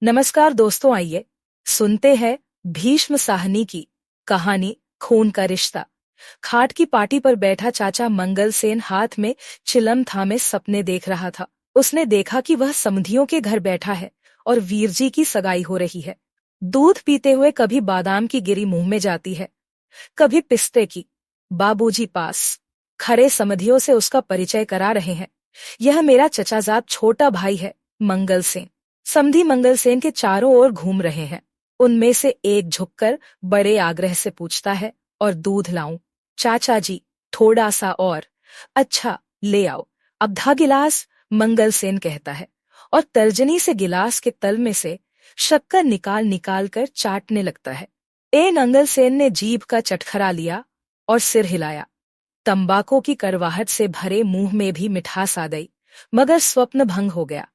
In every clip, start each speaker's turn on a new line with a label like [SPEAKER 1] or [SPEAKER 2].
[SPEAKER 1] नमस्कार दोस्तों, आइए सुनते हैं भीष्म साहनी की कहानी खून का रिश्ता। खाट की पाटी पर बैठा चाचा मंगलसेन हाथ में चिलम थामे सपने देख रहा था। उसने देखा कि वह समधियों के घर बैठा है और वीरजी की सगाई हो रही है। दूध पीते हुए कभी बादाम की गिरी मुंह में जाती है, कभी पिस्ते की। बाबूजी पास खरे समधियों से उसका परिचय करा रहे हैं। यह मेरा चचाजाद छोटा भाई है, मंगलसेन। समधी मंगलसेन के चारों ओर घूम रहे हैं। उनमें से एक झुककर बड़े आग्रह से पूछता है, और दूध लाऊं? चाचा जी, थोड़ा सा और। अच्छा, ले आओ। आधा गिलास, मंगलसेन कहता है, और तर्जनी से गिलास के तल में से शक्कर निकाल निकाल कर चाटने लगता है। मंगलसेन ने जीभ का चटखरा लिया और सिर हिलाया। तंबाकू की करवाहट से भरे मुंह में भी मिठास आ गई, मगर स्वप्न भंग हो गया।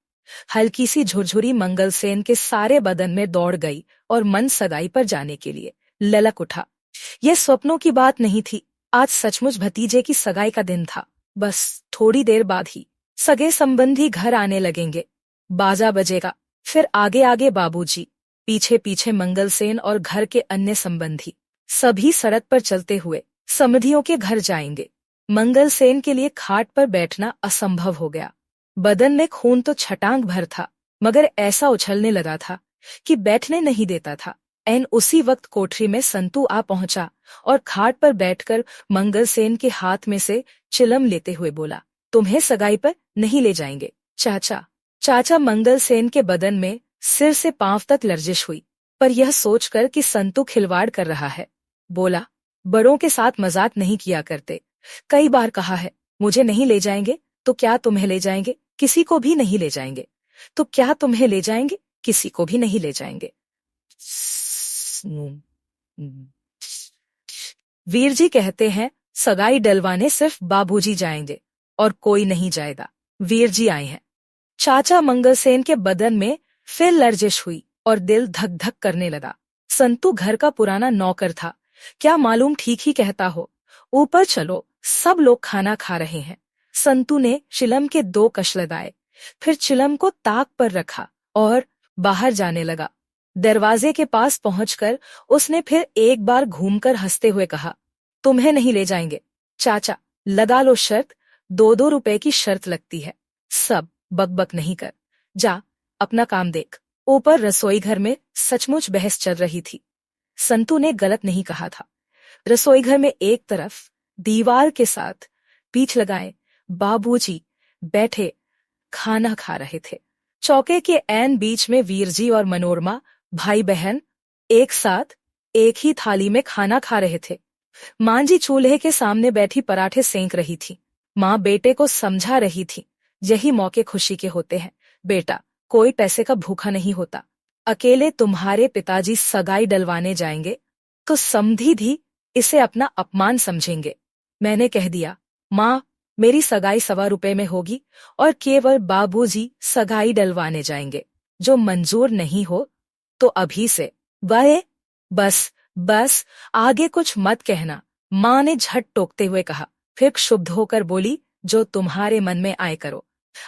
[SPEAKER 1] हल्की सी झुरझुरी मंगलसेन के सारे बदन में दौड़ गई और मन सगाई पर जाने के लिए ललक उठा। यह स्वप्नों की बात नहीं थी, आज सचमुच भतीजे की सगाई का दिन था। बस थोड़ी देर बाद ही सगे संबंधी घर आने लगेंगे। बाजा बजेगा, फिर आगे आगे बाबूजी, पीछे पीछे मंगलसेन और घर के अन्य संबंधी। सभी सड़क पर चलते हुए समधियों के घर जाएंगे। मंगलसेन के लिए खाट पर बैठना असंभव हो गया। बदन में खून तो छटांग भर था, मगर ऐसा उछलने लगा था कि बैठने नहीं देता था। उसी वक्त कोठरी में संतू आ पहुंचा और खाट पर बैठकर मंगलसेन के हाथ में से चिलम लेते हुए बोला, तुम्हें सगाई पर नहीं ले जाएंगे चाचा। चाचा मंगलसेन के बदन में सिर से पांव तक लर्जिश हुई, पर यह सोचकर कि संतू खिलवाड़ कर रहा है, बोला, बड़ों के साथ मजाक नहीं किया करते। कई बार कहा है, मुझे नहीं ले जाएंगे तो क्या तुम्हें ले जाएंगे? किसी को भी नहीं ले जाएंगे। तो क्या तुम्हें ले जाएंगे? किसी को भी नहीं ले जाएंगे। वीरजी कहते हैं, सगाई डलवाने सिर्फ बाबूजी जाएंगे और कोई नहीं जाएगा। वीरजी आए हैं। चाचा मंगलसेन के बदन में फिर लर्जिश हुई और दिल धक धक करने लगा। संतू घर का पुराना नौकर था, क्या मालूम ठीक ही कहता हो। ऊपर चलो, सब लोग खाना खा रहे हैं। संतू ने चिलम के 2 कश लगाए, फिर चिलम को ताक पर रखा और बाहर जाने लगा। दरवाजे के पास पहुंचकर उसने फिर एक बार घूमकर हंसते हुए कहा, तुम्हें नहीं ले जाएंगे चाचा, लगा लो शर्त। 2-2 रुपए की शर्त लगती है। सब बकबक नहीं कर, जा अपना काम देख। ऊपर रसोई घर में सचमुच बहस चल रही थी। संतू ने गलत नहीं कहा था। रसोई घर में एक तरफ दीवार के साथ पीठ लगाए बाबूजी बैठे खाना खा रहे थे। चौके के ऐन बीच में वीरजी और मनोरमा भाई बहन एक साथ एक ही थाली में खाना खा रहे थे। मां जी चूल्हे के सामने बैठी पराठे सेंक रही थी। मां बेटे को समझा रही थी, यही मौके खुशी के होते हैं बेटा, कोई पैसे का भूखा नहीं होता। अकेले तुम्हारे पिताजी सगाई डलवाने जाएंगे तो समधी भी इसे अपना अपमान समझेंगे। मैंने कह दिया, मां, मेरी सगाई 1.25 रुपए में होगी और केवल बाबूजी सगाई डलवाने जाएंगे। जो मंजूर नहीं हो तो अभी से बस बस आगे कुछ मत कहना, मां ने झट टोकते हुए कहा। फिर क्षुब्ध होकर बोली, जो तुम्हारे मन में आए करो।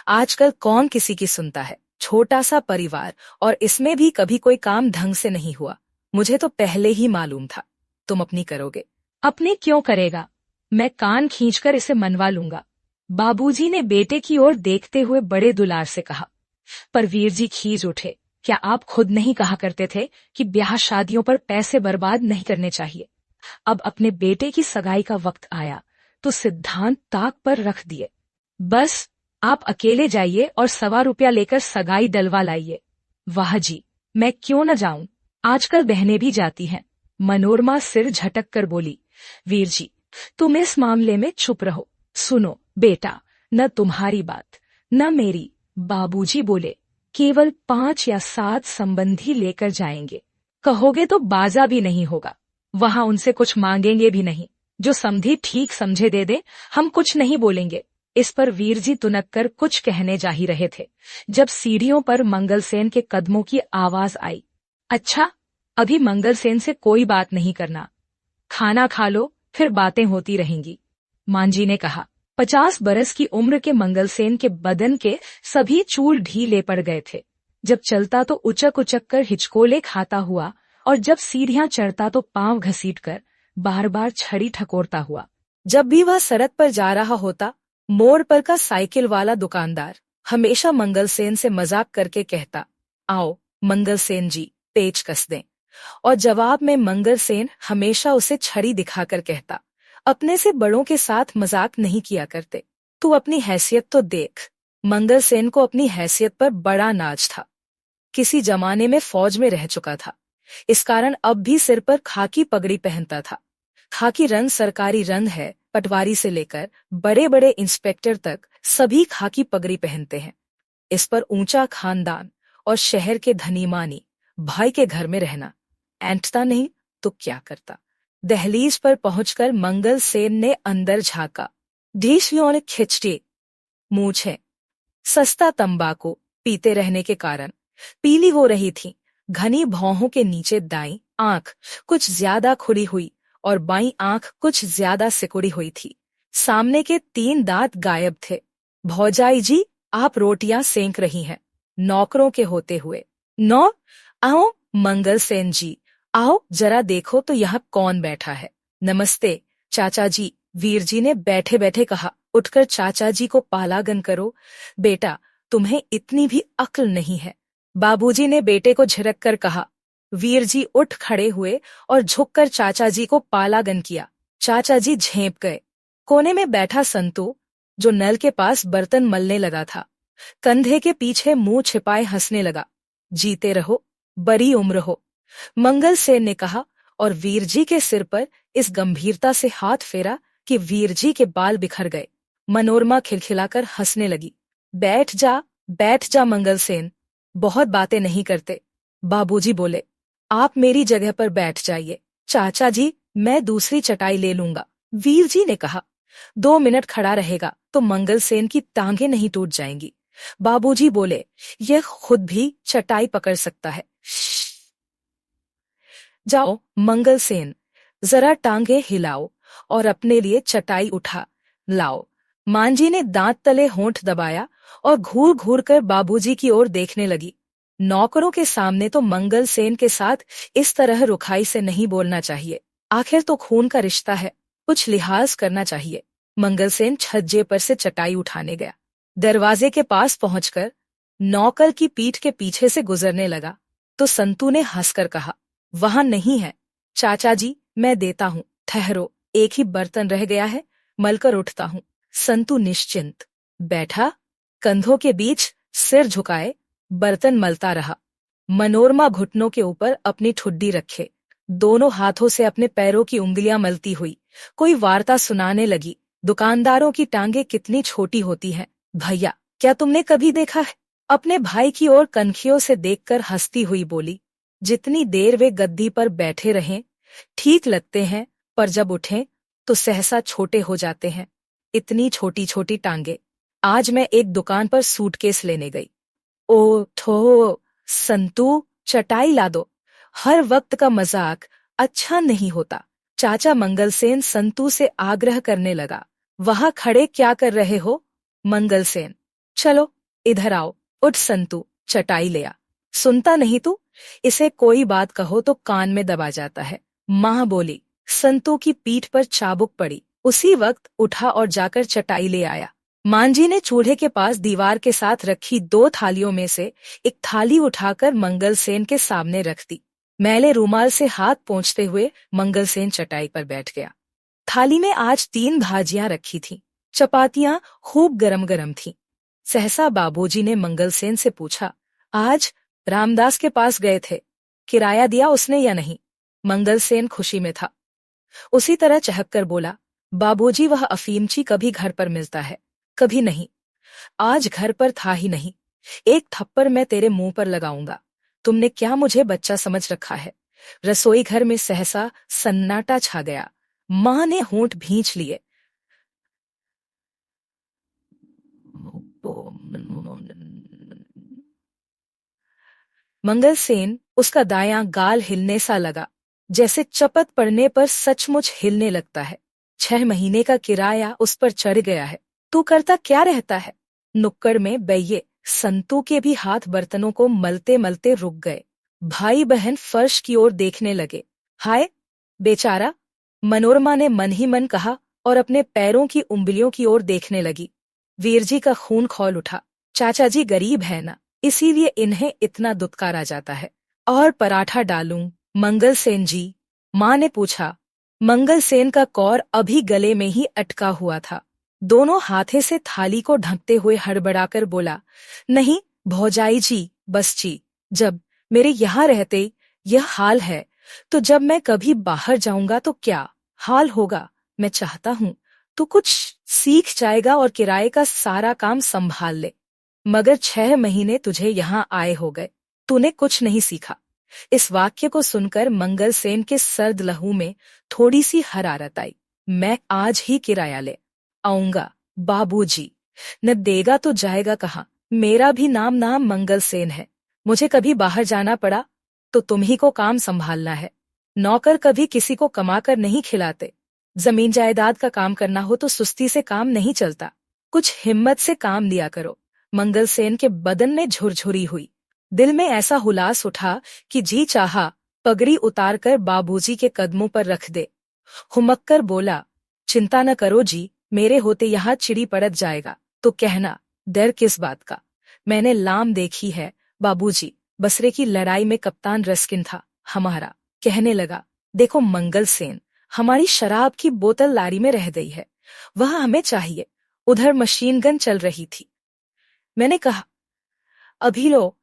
[SPEAKER 1] आजकल कौन किसी की सुनता है। छोटा सा परिवार और इसमें भी कभी कोई काम ढंग से नहीं हुआ। मुझे तो पहले ही मालूम था तुम अपनी करोगे।
[SPEAKER 2] अपनी क्यों करेगा, मैं कान खींचकर इसे मनवा लूंगा, बाबूजी ने बेटे की ओर देखते हुए बड़े दुलार से कहा। पर वीरजी खींच उठे, क्या आप खुद नहीं कहा करते थे कि ब्याह शादियों पर पैसे बर्बाद नहीं करने चाहिए? अब अपने बेटे की सगाई का वक्त आया तो सिद्धांत ताक पर रख दिए। बस आप अकेले जाइए और 1.25 रुपया लेकर सगाई डलवा लाइए। वाह जी, मैं क्यों न जाऊं, आजकल बहनें भी जाती हैं। मनोरमा सिर झटक कर बोली, वीरजी, तुम इस मामले में चुप रहो। सुनो बेटा, न तुम्हारी बात न मेरी। बाबूजी बोले, केवल 5 या 7 संबंधी लेकर जाएंगे। कहोगे तो बाजा भी नहीं होगा, वहां उनसे कुछ मांगेंगे भी नहीं। जो समधी ठीक समझे दे दे, हम कुछ नहीं बोलेंगे। इस पर वीरजी तुनक कर कुछ कहने जा ही रहे थे, जब सीढ़ियों पर मंगलसेन के कदमों की आवाज आई। अच्छा, अभी मंगलसेन से कोई बात नहीं करना, खाना खा लो, फिर बातें होती रहेंगी, मांजी ने कहा। 50 बरस की उम्र के मंगलसेन के बदन के सभी चूल ढीले पड़ गए थे। जब चलता तो उचक उचक कर हिचकोले खाता हुआ, और जब सीढ़ियां चढ़ता तो पांव घसीट कर बार बार छड़ी ठकोरता हुआ।
[SPEAKER 1] जब भी वह सड़क पर जा रहा होता, मोड़ पर का साइकिल वाला दुकानदार हमेशा मंगलसेन से मजाक करके कहता, आओ मंगलसेन जी, पेच कस दें। और जवाब में मंगलसेन हमेशा उसे छड़ी दिखाकर कहता, अपने से बड़ों के साथ मजाक नहीं किया करते, तू अपनी हैसियत तो देख। मंगलसेन को अपनी हैसियत पर बड़ा नाज था। किसी जमाने में फौज में रह चुका था, इस कारण अब भी सिर पर खाकी पगड़ी पहनता था। खाकी रंग सरकारी रंग है, पटवारी से लेकर बड़े बड़े इंस्पेक्टर तक सभी खाकी पगड़ी पहनते हैं। इस पर ऊंचा खानदान और शहर के धनी मानी भाई के घर में रहना, ऐंठता नहीं तो क्या करता। दहलीज पर पहुंचकर मंगलसेन ने अंदर झांका। ढीशियों ने खिंचटी मूछें सस्ता तंबाकू पीते रहने के कारण पीली हो रही थी। घनी भौहों के नीचे दाईं आंख कुछ ज्यादा खुली हुई और बाईं आंख कुछ ज्यादा सिकुड़ी हुई थी। सामने के 3 दांत गायब थे। भौजाई जी, आप रोटियां सेंक रही हैं। नौकरों के होते हुए, नौ आओ मंगलसेन जी, आओ जरा देखो तो यहाँ कौन बैठा है। नमस्ते चाचा जी, वीर जी ने बैठे बैठे कहा। उठकर चाचा जी को पालागन करो। बेटा, तुम्हें इतनी भी अक्ल नहीं है, बाबूजी ने बेटे को झिड़क कर कहा। वीर जी उठ खड़े हुए और झुककर चाचा जी को पालागन किया। चाचा जी झेंप गए। कोने में बैठा संतू, जो नल के पास बर्तन मलने लगा था, कंधे के पीछे मुंह छिपाए हंसने लगा। जीते रहो, बड़ी उम्र हो, मंगलसेन ने कहा और वीर जी के सिर पर इस गंभीरता से हाथ फेरा कि वीर जी के बाल बिखर गए। मनोरमा खिलखिलाकर हंसने लगी। बैठ जा मंगलसेन, बहुत बातें नहीं करते। बाबूजी बोले, आप मेरी जगह पर बैठ जाइए। चाचा जी, मैं दूसरी चटाई ले लूंगा, वीर जी ने कहा। 2 मिनट खड़ा रहेगा तो मंगलसेन की टांगें नहीं टूट जाएंगी। बाबूजी बोले, यह खुद भी चटाई पकड़ सकता है। जाओ मंगलसेन, जरा टांगे हिलाओ और अपने लिए चटाई उठा लाओ। मांझी ने दांत तले होंठ दबाया और घूर घूर कर बाबूजी की ओर देखने लगी। नौकरों के सामने तो मंगलसेन के साथ इस तरह रुखाई से नहीं बोलना चाहिए। आखिर तो खून का रिश्ता है, कुछ लिहाज करना चाहिए। मंगलसेन छज्जे पर से चटाई उठाने गया। दरवाजे के पास पहुंचकर नौकर की पीठ के पीछे से गुजरने लगा तो संतू ने हंसकर कहा, वहां नहीं है चाचा जी, मैं देता हूँ, ठहरो, एक ही बर्तन रह गया है, मलकर उठता हूँ। संतू निश्चिंत बैठा, कंधों के बीच सिर झुकाए बर्तन मलता रहा। मनोरमा घुटनों के ऊपर अपनी ठुड्डी रखे, दोनों हाथों से अपने पैरों की उंगलियां मलती हुई कोई वार्ता सुनाने लगी। दुकानदारों की टांगे कितनी छोटी होती हैं। भैया, क्या तुमने कभी देखा है? अपने भाई की ओर कनखियों से देखकर हंसती हुई बोली। जितनी देर वे गद्दी पर बैठे रहें ठीक लगते हैं, पर जब उठें तो सहसा छोटे हो जाते हैं। इतनी छोटी छोटी टांगे। आज मैं एक दुकान पर सूटकेस लेने गई। ओ ठो संतू, चटाई ला दो, हर वक्त का मजाक अच्छा नहीं होता। चाचा मंगलसेन संतू से आग्रह करने लगा। वहां खड़े क्या कर रहे हो? मंगलसेन, चलो इधर आओ। उठ संतू, चटाई ले आ। सुनता नहीं तू? इसे कोई बात कहो तो कान में दबा जाता है। माँ बोली। संतू की पीठ पर चाबुक पड़ी। उसी वक्त उठा और जाकर चटाई ले आया। मांझी ने चूल्हे के पास दीवार के साथ रखी 2 थालियों में से एक थाली उठाकर मंगलसेन के सामने रख दी। मैले रूमाल से हाथ पोंछते हुए मंगलसेन चटाई पर बैठ गया। थाली में आज 3 भाजियां रखी थीं। चपातियां खूब गरम गरम थीं। सहसा बाबूजी ने मंगलसेन से पूछा, आज रामदास के पास गए थे, किराया दिया उसने या नहीं? मंगलसेन खुशी में था। उसी तरह चहक कर बोला, बाबूजी, वह अफीमची कभी घर पर मिलता है, कभी नहीं। आज घर पर था ही नहीं। एक थप्पड़ मैं तेरे मुंह पर लगाऊंगा। तुमने क्या मुझे बच्चा समझ रखा है? रसोई घर में सहसा सन्नाटा छा गया। माँ ने होंठ भींच लिए। मंगलसेन, उसका दायां गाल हिलने सा लगा, जैसे चपत पड़ने पर सचमुच हिलने लगता है। 6 महीने का किराया उस पर चढ़ गया है। तू करता क्या रहता है? नुक्कड़ में बैये संतू के भी हाथ बर्तनों को मलते मलते रुक गए। भाई बहन फर्श की ओर देखने लगे। हाय बेचारा, मनोरमा ने मन ही मन कहा और अपने पैरों की उंगलियों की ओर देखने लगी। वीरजी का खून खौल उठा। चाचा जी गरीब है ना, इसीलिए इन्हें इतना दुत्कारा जाता है। और पराठा डालूं मंगल सेन जी? माँ ने पूछा। मंगल सेन का कौर अभी गले में ही अटका हुआ था। दोनों हाथे से थाली को ढकते हुए हड़बड़ाकर बोला, नहीं भौजाई जी, बस जी। जब मेरे यहाँ रहते यह हाल है, तो जब मैं कभी बाहर जाऊंगा तो क्या हाल होगा। मैं चाहता हूँ तू कुछ सीख जाएगा और किराए का सारा काम संभाल ले। मगर 6 महीने तुझे यहाँ आए हो गए, तूने कुछ नहीं सीखा। इस वाक्य को सुनकर मंगल सेन के सर्द लहू में थोड़ी सी हरारत आई। मैं आज ही किराया ले आऊंगा बाबूजी। न देगा तो जाएगा कहाँ। मेरा भी नाम मंगल सेन है। मुझे कभी बाहर जाना पड़ा तो तुम ही को काम संभालना है। नौकर कभी किसी को कमाकर नहीं खिलाते। जमीन जायदाद का काम करना हो तो सुस्ती से काम नहीं चलता। कुछ हिम्मत से काम लिया करो। मंगल सेन के बदन में झुरझुरी हुई। दिल में ऐसा हुलास उठा कि जी चाहा पगड़ी उतारकर बाबूजी के कदमों पर रख दे। हुमक्कर बोला, चिंता न करो जी, मेरे होते यहाँ चिड़ी पड़त जाएगा तो कहना, डर किस बात का। मैंने लाम देखी है बाबूजी। बसरे की लड़ाई में कप्तान रस्किन था हमारा। कहने लगा, देखो मंगल सेन, हमारी शराब की बोतल लारी में रह गई है, वह हमें चाहिए। उधर मशीन गन चल रही थी। मैंने कहा, अभी लो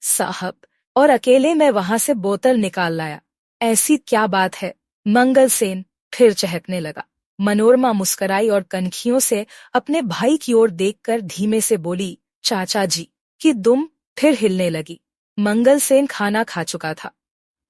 [SPEAKER 1] साहब, और अकेले मैं वहां से बोतल निकाल लाया। ऐसी क्या बात है? मंगल सेन फिर चहकने लगा। मनोरमा मुस्कराई और कनखियों से अपने भाई की ओर देखकर धीमे से बोली, चाचा जी। कि दुम फिर हिलने लगी। मंगल सेन खाना खा चुका था।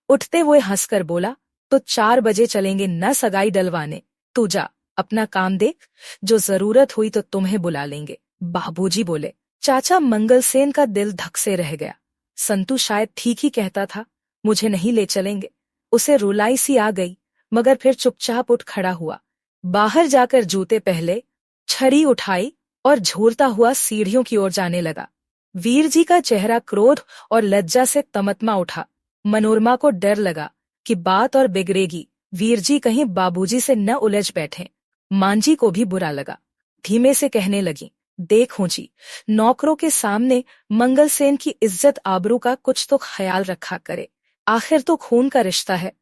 [SPEAKER 1] उठते हुए हंसकर बोला, तो 4 बजे चलेंगे न सगाई डलवाने। तू जा अपना काम देख, जो जरूरत हुई तो तुम्हें बुला लेंगे। बाबूजी बोले। चाचा मंगल सेन का दिल धक से रह गया। संतू शायद ठीक ही कहता था, मुझे नहीं ले चलेंगे। उसे रुलाई सी आ गई, मगर फिर चुपचाप उठ खड़ा हुआ। बाहर जाकर जूते पहले, छड़ी उठाई और झूलता हुआ सीढ़ियों की ओर जाने लगा। वीरजी का चेहरा क्रोध और लज्जा से तमतमा उठा। मनोरमा को डर लगा कि बात और बिगड़ेगी। वीरजी कहीं बाबूजी से न उलझ बैठे। मांझी को भी बुरा लगा। धीमे से कहने लगी, देखो जी, नौकरों के सामने मंगल सेन की इज्जत आबरू का कुछ तो ख्याल रखा करे। आखिर तो खून का रिश्ता है,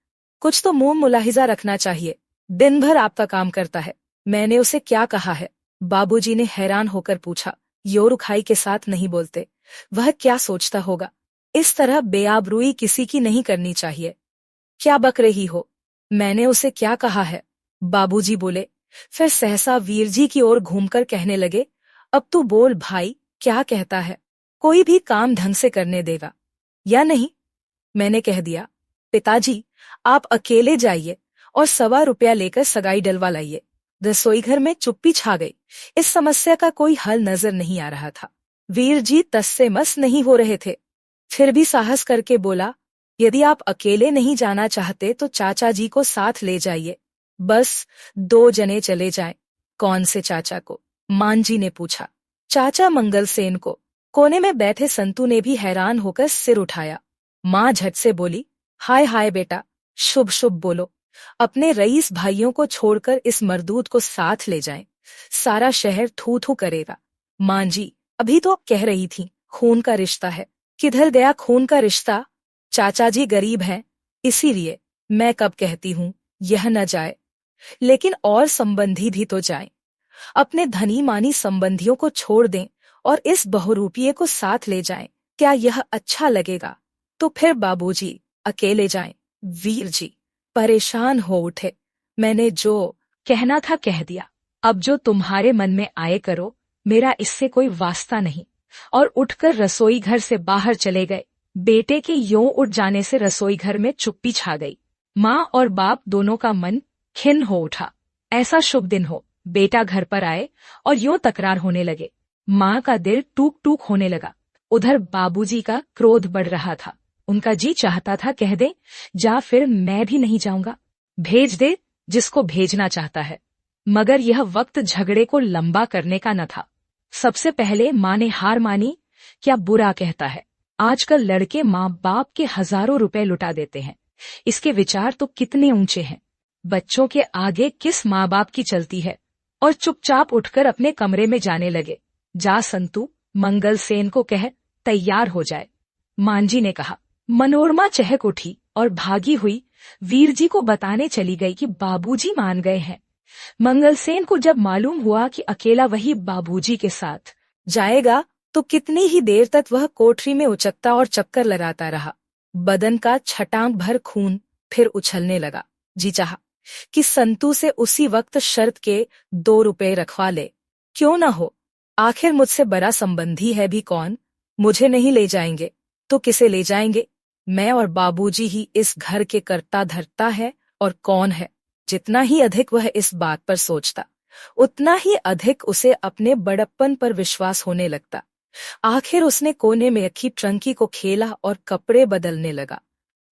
[SPEAKER 1] कुछ तो मुंह मुलाहिजा रखना चाहिए। दिन भर आपका काम करता है, मैंने उसे क्या कहा है? बाबूजी ने हैरान होकर पूछा। यो रुखाई के साथ नहीं बोलते, वह क्या सोचता होगा? इस तरह बेआबरूई किसी की नहीं करनी चाहिए। क्या बक रही हो? मैंने उसे क्या कहा है? बाबूजी बोले। फिर सहसा वीरजी की ओर घूमकर कहने लगे, अब तू बोल भाई, क्या कहता है? कोई भी काम ढंग से करने देगा या नहीं? मैंने कह दिया, पिताजी आप अकेले जाइए और 1.25 रुपया लेकर सगाई डलवा लाइए। रसोई घर में चुप्पी छा गई। इस समस्या का कोई हल नजर नहीं आ रहा था। वीरजी तस से मस नहीं हो रहे थे। फिर भी साहस करके बोला, यदि आप अकेले नहीं जाना चाहते तो चाचा जी को साथ ले जाइए। बस 2 जने चले जाएं। कौन से चाचा को? मांझी ने पूछा। चाचा मंगल सेन को। कोने में बैठे संतू ने भी हैरान होकर सिर उठाया। माँ झट से बोली, हाय हाय बेटा, शुभ शुभ बोलो। अपने रईस भाइयों को छोड़कर इस मरदूत को साथ ले जाएं, सारा शहर थू थू करेगा। मांझी, अभी तो आप कह रही थी खून का रिश्ता है। किधर गया खून का रिश्ता? चाचा जी गरीब हैं, इसीलिए। मैं कब कहती हूँ यह न जाए, लेकिन और संबंधी भी तो जाएं। अपने धनी मानी संबंधियों को छोड़ दें और इस बहुरूपिये को साथ ले जाएं। क्या यह अच्छा लगेगा? तो फिर बाबूजी अकेले जाएं। वीरजी परेशान हो उठे। मैंने जो
[SPEAKER 2] कहना था कह दिया, अब जो तुम्हारे मन में आए करो, मेरा इससे कोई वास्ता नहीं। और उठकर रसोई घर से बाहर चले गए। बेटे के यों उठ जाने से रसोई घर में चुप्पी छा गई। माँ और बाप दोनों का मन खिन्न हो उठा। ऐसा शुभ दिन हो, बेटा घर पर आए और यों तकरार होने लगे। माँ का दिल टूक टूक होने लगा। उधर बाबूजी का क्रोध बढ़ रहा था। उनका जी चाहता था कह दे, जा फिर मैं भी नहीं जाऊंगा, भेज दे जिसको भेजना चाहता है। मगर यह वक्त झगड़े को लंबा करने का न था। सबसे पहले माँ ने हार मानी। क्या बुरा कहता है, आजकल लड़के माँ बाप के हजारों रुपए लुटा देते हैं। इसके विचार तो कितने ऊंचे हैं। बच्चों के आगे किस माँ बाप की चलती है। और चुपचाप उठकर अपने कमरे में जाने लगे। जा संतू, मंगल सेन को कह तैयार हो जाए। मांझी ने कहा। मनोरमा चहक उठी और भागी हुई वीरजी को बताने चली गई कि बाबूजी मान गए हैं। मंगलसेन को जब मालूम हुआ कि अकेला वही बाबूजी के साथ
[SPEAKER 1] जाएगा तो कितनी ही देर तक वह कोठरी में उचकता और चक्कर लगाता रहा। बदन का छटांग भर खून फिर उछलने लगा। जी चाहा कि संतू से उसी वक्त शर्त के 2 रुपए रखवा ले। क्यों न हो, आखिर मुझसे बड़ा संबंधी है भी कौन। मुझे नहीं ले जाएंगे तो किसे ले जाएंगे। मैं और बाबूजी ही इस घर के कर्ता धर्ता है और कौन है। जितना ही अधिक वह इस बात पर सोचता, उतना ही अधिक उसे अपने बड़प्पन पर विश्वास होने लगता। आखिर उसने कोने में रखी ट्रंकी को खेला और कपड़े बदलने लगा।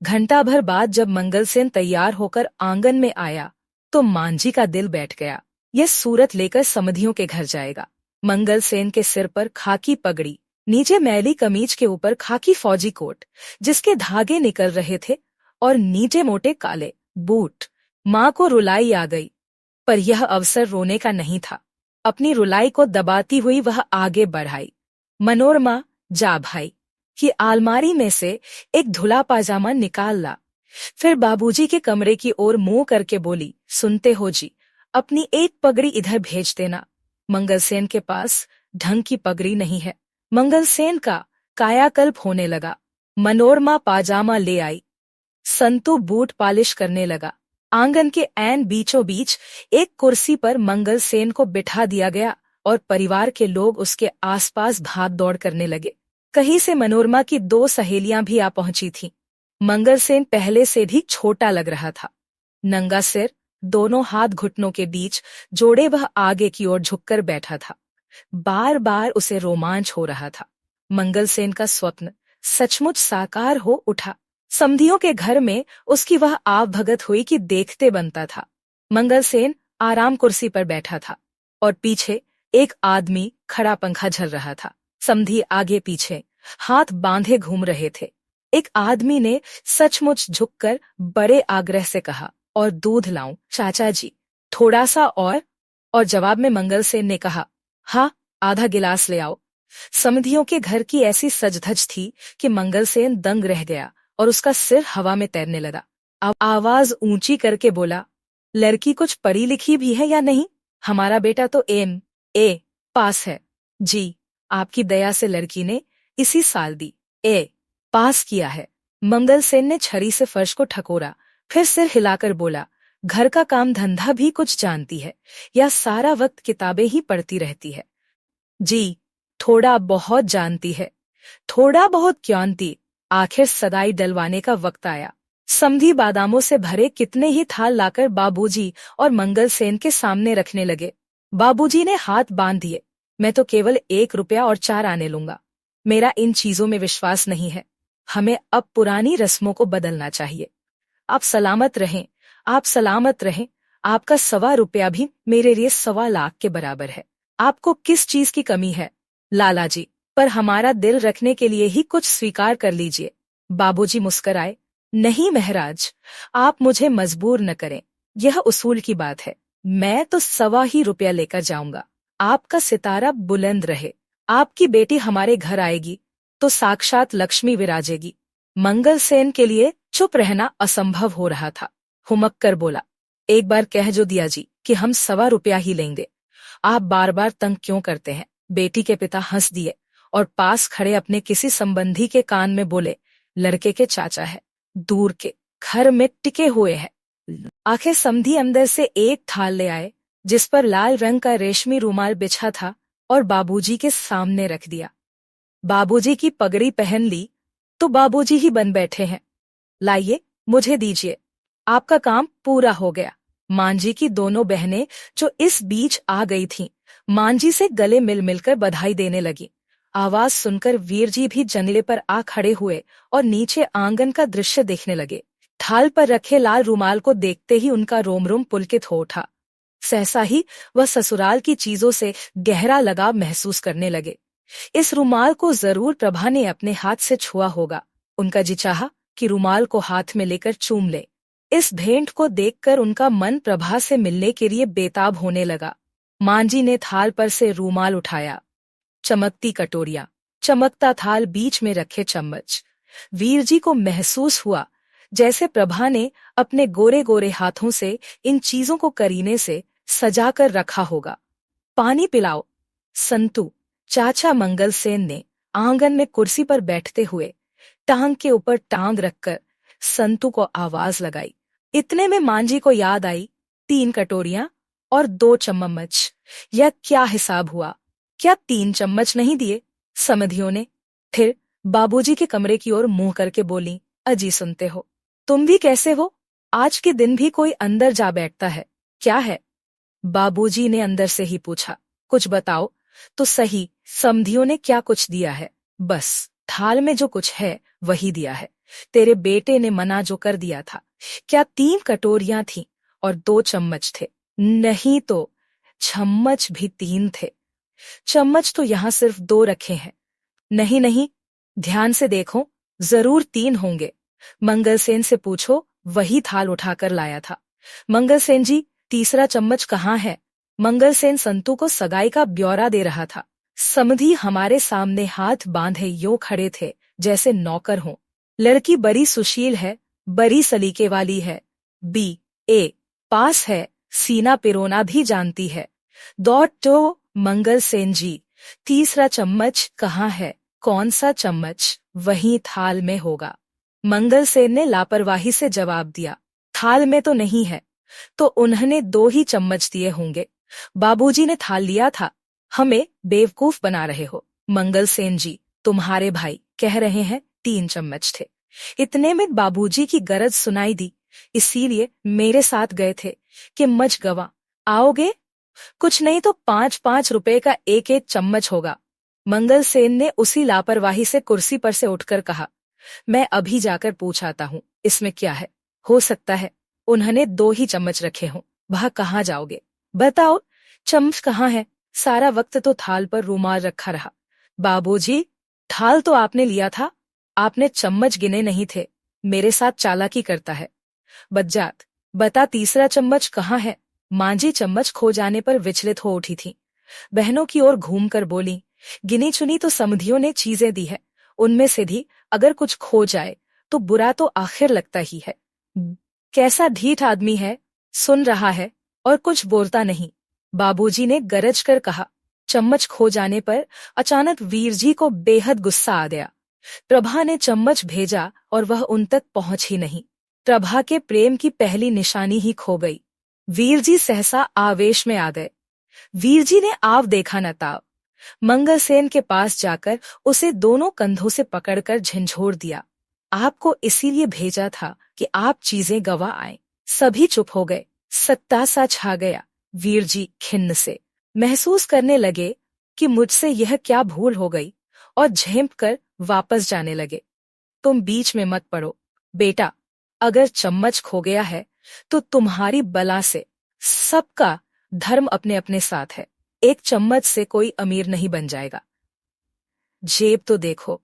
[SPEAKER 1] घंटा भर बाद जब मंगलसेन तैयार होकर आंगन में आया तो मांझी का दिल बैठ गया। यह सूरत लेकर समधियों के घर जाएगा। मंगलसेन के सिर पर खाकी पगड़ी, नीचे मैली कमीज के ऊपर खाकी फौजी कोट जिसके धागे निकल रहे थे और नीचे मोटे काले बूट। माँ को रुलाई आ गई, पर यह अवसर रोने का नहीं था। अपनी रुलाई को दबाती हुई वह आगे बढ़ाई। मनोरमा, जा भाई कि अलमारी में से एक धुला पाजामा निकाल ला। फिर बाबूजी के कमरे की ओर मुंह करके बोली, सुनते हो जी, अपनी एक पगड़ी इधर भेज देना। मंगलसेन के पास ढंग की पगड़ी नहीं है। मंगलसेन का कायाकल्प होने लगा। मनोरमा पाजामा ले आई। संतू बूट पालिश करने लगा। आंगन के ऐन बीचों बीच एक कुर्सी पर मंगलसेन को बिठा दिया गया और परिवार के लोग उसके आसपास भाग दौड़ करने लगे। कहीं से मनोरमा की 2 सहेलियां भी आ पहुंची थीं। मंगलसेन पहले से भी छोटा लग रहा था। नंगा सिर, दोनों हाथ घुटनों के बीच जोड़े वह आगे की ओर झुककर बैठा था। बार बार उसे रोमांच हो रहा था। मंगलसेन का स्वप्न सचमुच साकार हो उठा। समधियों के घर में उसकी वह आव भगत हुई कि देखते बनता था। मंगलसेन आराम कुर्सी पर बैठा था और पीछे एक आदमी खड़ा पंखा झल रहा था। समधी आगे पीछे हाथ बांधे घूम रहे थे। एक आदमी ने सचमुच झुककर बड़े आग्रह से कहा, और दूध लाऊं चाचा जी, थोड़ा सा और जवाब में मंगलसेन ने कहा, हाँ, आधा गिलास ले आओ। समधियों के घर की ऐसी सजधज थी कि मंगलसेन दंग रह गया और उसका सिर हवा में तैरने लगा। आवाज ऊंची करके बोला, लड़की कुछ पढ़ी लिखी भी है या नहीं? हमारा बेटा तो MA पास है जी। आपकी दया से लड़की ने इसी साल BA पास किया है। मंगलसेन ने छरी से फर्श को ठकोरा, फिर सिर हिलाकर बोला, घर का काम धंधा भी कुछ जानती है या सारा वक्त किताबें ही पढ़ती रहती है? जी, थोड़ा बहुत जानती है। थोड़ा बहुत क्योंती। आखिर सदाई डलवाने का वक्त आया। समधी बादामों से भरे कितने ही थाल लाकर बाबूजी और मंगलसेन के सामने रखने लगे। बाबूजी ने हाथ बांध दिए। मैं तो केवल 1 रुपया और 4 आने लूंगा। मेरा इन चीजों में विश्वास नहीं है। हमें अब पुरानी रस्मों को बदलना चाहिए। आप सलामत रहें, आप सलामत रहें। आपका 1.25 रुपया भी मेरे लिए 1.25 लाख के बराबर है। आपको किस चीज की कमी है लाला जी? पर हमारा दिल रखने के लिए ही कुछ स्वीकार कर लीजिए। बाबूजी मुस्कराए। नहीं महराज, आप मुझे मजबूर न करें। यह उसूल की बात है। मैं तो 1.25 रुपया लेकर जाऊंगा। आपका सितारा बुलंद रहे। आपकी बेटी हमारे घर आएगी तो साक्षात लक्ष्मी विराजेगी। मंगलसेन के लिए चुप रहना असंभव हो रहा था। हुमक कर बोला, एक बार कह जो दिया जी कि हम 1.25 रुपया ही लेंगे। आप बार बार तंग क्यों करते हैं? बेटी के पिता हंस दिए और पास खड़े अपने किसी संबंधी के कान में बोले, लड़के के चाचा है, दूर के घर में टिके हुए हैं। आखिर समधी अंदर से एक थाल ले आए जिस पर लाल रंग का रेशमी रुमाल बिछा था और बाबूजी के सामने रख दिया। बाबूजी की पगड़ी पहन ली तो बाबूजी ही बन बैठे हैं। लाइए, मुझे दीजिए। आपका काम पूरा हो गया। मांझी की दोनों बहनें जो इस बीच आ गई थीं, मांझी से गले मिल मिलकर बधाई देने लगी। आवाज सुनकर वीरजी भी जंगले पर आ खड़े हुए और नीचे आंगन का दृश्य देखने लगे। थाल पर रखे लाल रुमाल को देखते ही उनका रोम रोम पुलकित हो उठा। सहसा ही वह ससुराल की चीजों से गहरा लगाव महसूस करने लगे। इस रुमाल को जरूर प्रभा ने अपने हाथ से छुआ होगा। उनका जी चाहा कि रुमाल को हाथ में लेकर चूम ले। इस भेंट को देखकर उनका मन प्रभा से मिलने के लिए बेताब होने लगा। मांझी ने थाल पर से रूमाल उठाया। चमकती कटोरियां, चमकता थाल, बीच में रखे चम्मच। वीरजी को महसूस हुआ जैसे प्रभा ने अपने गोरे गोरे हाथों से इन चीजों को करीने से सजा कर रखा होगा। पानी पिलाओ। संतू, चाचा मंगल सेन ने आंगन में कुर्सी पर बैठते हुए टांग के ऊपर टांग रखकर संतू को आवाज लगाई। इतने में मांझी को याद आई 3 कटोरियां और 2 चम्मच। यह क्या हिसाब हुआ? क्या 3 चम्मच नहीं दिए समधियों ने? फिर बाबूजी के कमरे की ओर मुंह करके बोली, अजी सुनते हो? तुम भी कैसे हो? आज के दिन भी कोई अंदर जा बैठता है, क्या है? बाबूजी ने अंदर से ही पूछा। कुछ बताओ तो सही, समधियों ने क्या कुछ दिया है? बस थाल में जो कुछ है वही दिया है। तेरे बेटे ने मना जो कर दिया था। क्या 3 कटोरियां थीं और 2 चम्मच थे? नहीं तो चम्मच भी 3 थे। चम्मच तो यहाँ सिर्फ 2 रखे हैं। नहीं नहीं, ध्यान से देखो, जरूर 3 होंगे। मंगलसेन से पूछो, वही थाल उठाकर लाया था। मंगलसेन जी, तीसरा चम्मच कहाँ है? मंगलसेन संतू को सगाई का ब्यौरा दे रहा था। समधी हमारे सामने हाथ बांधे यूं खड़े थे जैसे नौकर हों। लड़की बड़ी सुशील है, बड़ी सलीके वाली है, BA पास है, सीना पिरोना भी जानती है। तो मंगलसेन जी, तीसरा चम्मच कहाँ है? कौन सा चम्मच? वही थाल में होगा। मंगलसेन ने लापरवाही से जवाब दिया, थाल में तो नहीं है। तो उन्होंने 2 ही चम्मच दिए होंगे। बाबूजी ने थाल लिया था। हमें बेवकूफ बना रहे हो। मंगलसेन जी, तुम्हारे भाई कह रहे हैं 3 चम्मच थे। इतने में बाबूजी की गरज सुनाई दी, इसीलिए मेरे साथ गए थे कि मच गवा आओगे। कुछ नहीं तो 5-5 रुपए का 1-1 चम्मच होगा। मंगलसेन ने उसी लापरवाही से कुर्सी पर से उठकर कहा, मैं अभी जाकर पूछ आता हूँ, इसमें क्या है? हो सकता है उन्होंने 2 ही चम्मच रखे हों। वहां कहाँ जाओगे? बताओ, चम्मच कहाँ है? सारा वक्त तो थाल पर रूमाल रखा रहा। बाबूजी, थाल तो आपने लिया था, आपने चम्मच गिने नहीं थे। मेरे साथ चालाकी करता है। बज्जात, बता तीसरा चम्मच कहाँ है? मांझी चम्मच खो जाने पर विचलित हो उठी थी। बहनों की ओर घूमकर बोली, गिनी चुनी तो समधियों ने चीजें दी है, उनमें से भी अगर कुछ खो जाए तो बुरा तो आखिर लगता ही है। कैसा ढीठ आदमी है, सुन रहा है और कुछ बोलता नहीं। बाबूजी ने गरज कर कहा। चम्मच खो जाने पर अचानक वीरजी को बेहद गुस्सा आ गया। प्रभा ने चम्मच भेजा और वह उन तक पहुंच ही नहीं। प्रभा के प्रेम की पहली निशानी ही खो गई। वीरजी सहसा आवेश में आ गए। वीरजी ने आव देखा न ताव। मंगलसेन के पास जाकर उसे दोनों कंधों से पकड़कर झंझोर दिया। आपको इसीलिए भेजा था कि आप चीजें गवा आए। सभी चुप हो गए। सत्ता सा छा गया। वीरजी खिन्न से महसूस करने लगे कि मुझसे यह क्या भूल हो गई और झेंप कर वापस जाने लगे। तुम बीच में मत पड़ो बेटा, अगर चम्मच खो गया है तो तुम्हारी बला से। सबका धर्म अपने अपने साथ है। एक चम्मच से कोई अमीर नहीं बन जाएगा। जेब तो देखो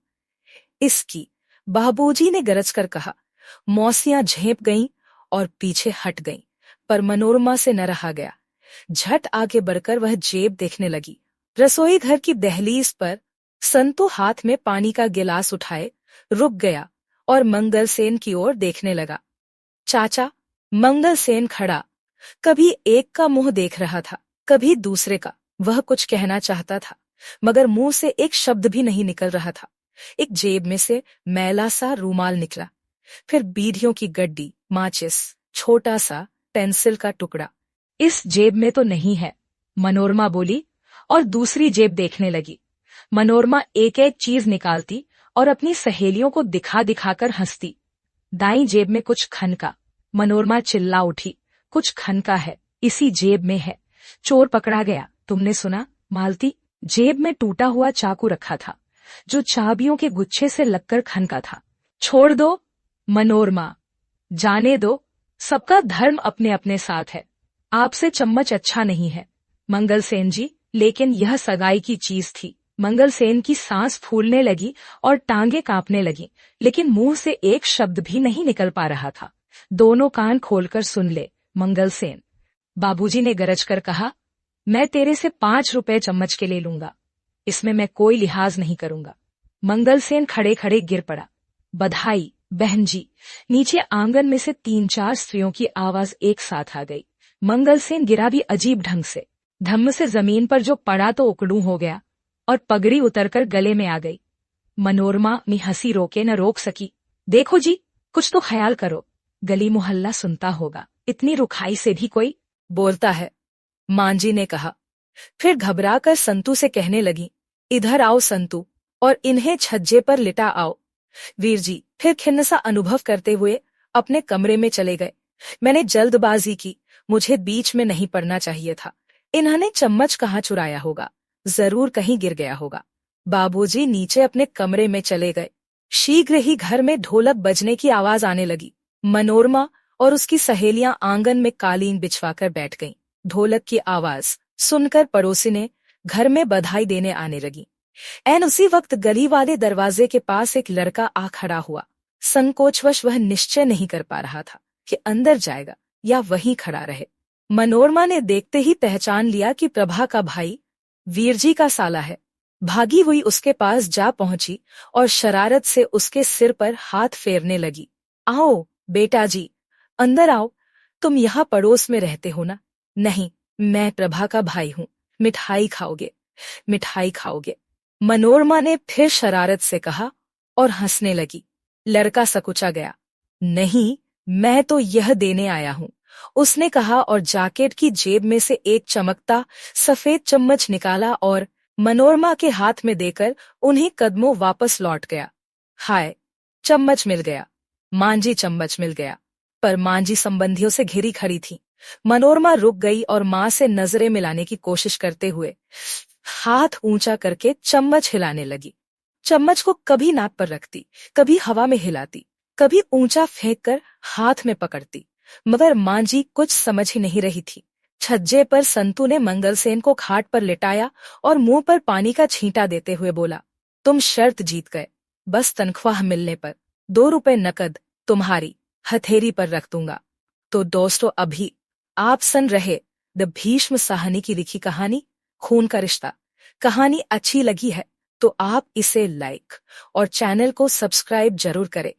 [SPEAKER 1] इसकी, बाबूजी ने गरज कर कहा। मौसियां झेप गईं और पीछे हट गईं, पर मनोरमा से न रहा गया। झट आगे बढ़कर वह जेब देखने लगी। रसोई घर की दहलीज पर संतू हाथ में पानी का गिलास उठाए रुक गया और मंगलसेन की ओर देखने लगा। चाचा, मंगलसेन खड़ा, कभी एक का मुंह देख रहा था, कभी दूसरे का। वह कुछ कहना चाहता था, मगर मुंह से एक शब्द भी नहीं निकल रहा था। एक जेब में से मैला सा रूमाल निकला, फिर बीड़ियों की गड्डी, माचिस, छोटा सा पेंसिल का टुकड़ा।
[SPEAKER 2] इस जेब में तो नहीं है, मनोरमा बोली और दूसरी जेब देखने लगी। मनोरमा एक एक चीज निकालती और अपनी सहेलियों को दिखा दिखाकर हंसती। दाईं जेब में कुछ खनका। मनोरमा चिल्ला उठी, कुछ खनका है, इसी जेब में है, चोर पकड़ा गया। तुमने सुना? मालती, जेब में टूटा हुआ चाकू रखा था, जो चाबियों के गुच्छे से लगकर खनका था। छोड़ दो मनोरमा, जाने दो, सबका धर्म अपने अपने साथ है। आपसे चम्मच अच्छा नहीं है मंगल सेन जी, लेकिन यह सगाई की चीज थी। मंगल सेन की सांस फूलने लगी और टांगे कांपने लगी, लेकिन मुंह से एक शब्द भी नहीं निकल पा रहा था। दोनों कान खोलकर सुन ले मंगल सेन, बाबूजी ने गरज कर कहा, मैं तेरे से 5 रुपए चम्मच के ले लूंगा, इसमें मैं कोई लिहाज नहीं करूंगा। मंगल सेन खड़े खड़े गिर पड़ा। बधाई बहन जी। नीचे आंगन में से 3-4 स्त्रियों की आवाज एक साथ आ गई। मंगल सेन गिरा भी अजीब ढंग से, धम्म से जमीन पर जो पड़ा तो उकड़ू हो गया और पगड़ी उतरकर गले में आ गई। मनोरमा अपनी हंसी रोके न रोक सकी। देखो जी, कुछ तो ख्याल करो, गली मोहल्ला सुनता होगा, इतनी रुखाई से भी कोई
[SPEAKER 1] बोलता है, मांझी ने कहा। फिर घबराकर संतू से कहने लगी, इधर आओ संतू, और इन्हें छज्जे पर लिटा आओ। वीर जी फिर खिन्न सा अनुभव करते हुए अपने कमरे में चले गए। मैंने जल्दबाजी की, मुझे बीच में नहीं पड़ना चाहिए था। इन्होंने चम्मच कहाँ चुराया होगा, जरूर कहीं गिर गया होगा। बाबूजी नीचे अपने कमरे में चले गए। शीघ्र ही घर में ढोलक बजने की आवाज आने लगी। मनोरमा और उसकी सहेलियां आंगन में कालीन बिछवाकर बैठ गईं। ढोलक की आवाज सुनकर पड़ोसी ने घर में बधाई देने आने लगी। एन उसी वक्त गली वाले दरवाजे के पास एक लड़का आ खड़ा हुआ। संकोचवश वह निश्चय नहीं कर पा रहा था कि अंदर जाएगा या वहीं खड़ा रहे। मनोरमा ने देखते ही पहचान लिया कि प्रभा का भाई वीरजी का साला है। भागी हुई उसके पास जा पहुंची और शरारत से उसके सिर पर हाथ फेरने लगी। आओ बेटा जी, अंदर आओ, तुम यहाँ पड़ोस में रहते हो ना? नहीं, मैं प्रभा का भाई हूँ। मिठाई खाओगे, मिठाई खाओगे, मनोरमा ने फिर शरारत से कहा और हंसने लगी। लड़का सकुचा गया। नहीं, मैं तो यह देने आया हूँ, उसने कहा और जैकेट की जेब में से एक चमकता सफेद चम्मच निकाला और मनोरमा के हाथ में देकर उन्हीं कदमों वापस लौट गया। हाय, चम्मच मिल गया, मांझी चम्मच मिल गया। पर मांझी संबंधियों से घिरी खड़ी थी। मनोरमा रुक गई और मां से नजरें मिलाने की कोशिश करते हुए हाथ ऊंचा करके चम्मच हिलाने लगी। चम्मच को कभी नाक पर रखती, कभी हवा में हिलाती, कभी ऊंचा फेंक कर हाथ में पकड़ती, मगर मांझी कुछ समझ ही नहीं रही थी। छज्जे पर संतू ने मंगलसेन को खाट पर लिटाया और मुंह पर पानी का छींटा देते हुए बोला, तुम शर्त जीत गए, बस तनख्वाह मिलने पर 2 रुपए नकद तुम्हारी हथेली पर रख दूंगा। तो दोस्तों, अभी आप सुन रहे द भीष्म साहनी की लिखी कहानी खून का रिश्ता। कहानी अच्छी लगी है तो आप इसे लाइक और चैनल को सब्सक्राइब जरूर करें।